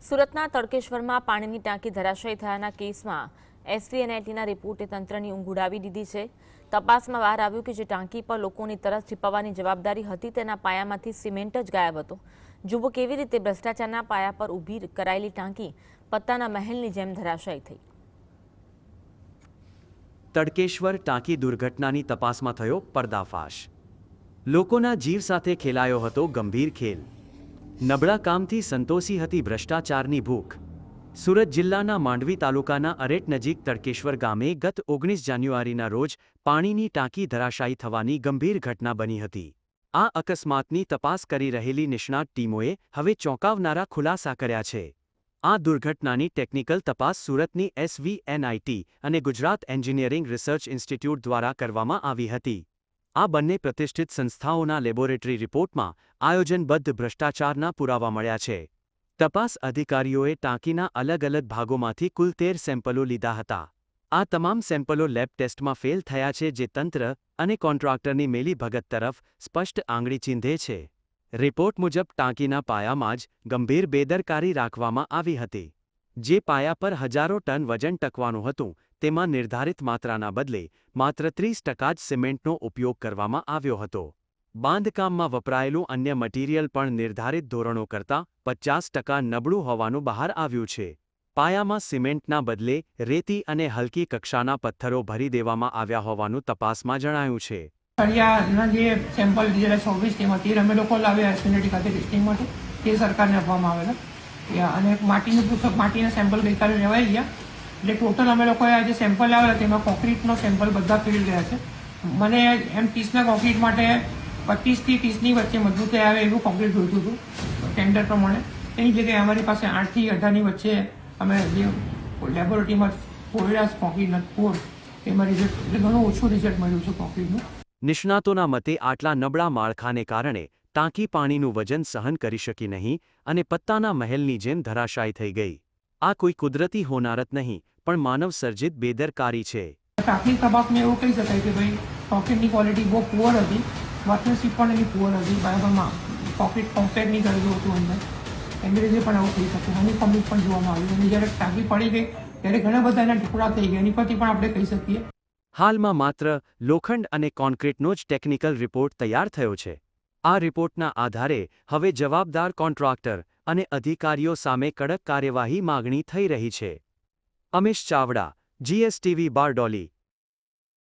સુરતના તડકેશ્વરમાં પાણીની ટાંકી ધરાશયી થયાના કેસમાં એસવીએનઆઈટીના રિપોર્ટે તંત્રની ઊંઘ ઉડાવી દીધી છે। તપાસમાં બહાર આવ્યું કે જે ટાંકી પર લોકોની તરસ છીપાવવાની જવાબદારી હતી તેના પાયામાંથી સિમેન્ટ જ ગાયબ હતો। જુઓ કેવી રીતે ભ્રષ્ટાચારના પાયા પર ઊભી કરાયેલી ટાંકી પત્તાના મહેલની જેમ ધરાશયી થઈ। તડકેશ્વર ટાંકી દુર્ઘટનાની તપાસમાં થયો પર્દાફાશ। લોકોના જીવ સાથે ખેલાયો હતો ગંભીર ખેલ। નબળા કામથી સંતોષી હતી ભ્રષ્ટાચારની ભૂખ। સુરત જિલ્લાના માંડવી તાલુકાના અરેટ નજીક તડકેશ્વર ગામે ગત 19 જાન્યુઆરીના રોજ પાણીની ટાંકી ધરાશાયી થવાની ગંભીર ઘટના બની હતી। આ અકસ્માતની તપાસ કરી રહેલી નિષ્ણાત ટીમોએ હવે ચોંકાવનારા ખુલાસા કર્યા છે। આ દુર્ઘટનાની ટેકનિકલ તપાસ સુરતની એસવીએનઆઈટી અને ગુજરાત એન્જિનિયરિંગ રિસર્ચ ઇન્સ્ટિટ્યૂટ દ્વારા કરવામાં આવી હતી। આ બંને પ્રતિષ્ઠિત સંસ્થાઓના લેબોરેટરી રિપોર્ટમાં આયોજનબદ્ધ ભ્રષ્ટાચારના પુરાવા મળ્યા છે। તપાસ અધિકારીઓએ ટાંકીના અલગ અલગ ભાગોમાંથી કુલ 13 સેમ્પલો લીધા હતા। આ તમામ સેમ્પલો લેબ ટેસ્ટમાં ફેલ થયા છે, જે તંત્ર અને કોન્ટ્રાક્ટરની મેલીભગત તરફ સ્પષ્ટ આંગળી ચીંધે છે। રિપોર્ટ મુજબ ટાંકીના પાયામાં જ ગંભીર બેદરકારી રાખવામાં આવી હતી। જે પાયા પર હજારો ટન વજન ટકવાનું હતું તેમાં નિર્ધારિત માત્રાના બદલે માત્ર 30% જ સિમેન્ટનો ઉપયોગ કરવામાં આવ્યો હતો। બાંધકામમાં વપરાયેલું અન્ય મટીરીયલ પણ નિર્ધારિત ધોરણો કરતાં 50% નબળું હોવાનું બહાર આવ્યું છે। પાયામાં સિમેન્ટના બદલે રેતી અને હલકી કક્ષાના પથ્થરો ભરી દેવામાં આવ્યા હોવાનું તપાસમાં જણાયું છે। તળિયાના જે સેમ્પલ 2024 તેમાં 13 અમે લોકો લાવ્યા એસવીએનઆઈટી ખાતે ટેસ્ટિંગ માટે, તે સરકારને આપવામાં આવેલા અને માટીનું પૃથક માટીના સેમ્પલ ગઈકાલે લેવાઈ ગયા। એટલે ટોટલ અમે લોકોએ આજે સેમ્પલ લાવેલા તેમાં કોન્ક્રીટનો સેમ્પલ બધા ફેલ ગયા છે। મને એમ 30ના કોન્ક્રીટ માટે 25 થી 30ની વચ્ચે મજબૂતાઈ આવે એવું કોન્ક્રીટ જોઈતું હતું ટેન્ડર પ્રમાણે। એની જગ્યાએ અમારી પાસે 8 થી 18ની વચ્ચે અમે જે લેબોરેટરીમાં પોળ્યા કોન્ક્રીટના પોર એમાં રિઝલ્ટ એટલે ઘણું ઓછું રિઝલ્ટ મળ્યું છે કોન્ક્રીટનું। નિષ્ણાતોના મતે આટલા નબળા માળખાને કારણે ટાંકી પાણીનું વજન સહન કરી શકી નહીં અને પત્તાના મહેલની જેમ ધરાશાયી થઈ ગઈ। આ કોઈ કુદરતી હોનારત નહીં પણ માનવ સર્જિત બેદરકારી છે। પ્રાથમિક તપાસમાં એવું કહી શકાય કે ભાઈ કોન્ક્રીટની ક્વોલિટી બહુ પુઅર હતી, વર્કમેનશીપ પણ એની પુઅર હતી, બરાબરમાં કોન્ક્રીટ કોમ્પેક્ટ નહીં કરેલું હતું અંદર, એની રીતે પણ એવું કહી શકે। હનીકોમ્બ પણ જોવામાં આવ્યું અને જ્યારે ટાંકી પડી ગઈ ત્યારે ઘણા બધા એના ટુકડા થઈ ગયા, એની પરથી પણ આપણે કહી શકીએ। હાલમાં માત્ર લોખંડ અને કોન્ક્રીટનો જ ટેકનિકલ રિપોર્ટ તૈયાર થયો છે। આ રિપોર્ટના આધારે હવે જવાબદાર કોન્ટ્રાક્ટર અને અધિકારીઓ સામે કડક કાર્યવાહી માગણી થઈ રહી છે। અમીશ ચાવડા, GSTV બારડોલી।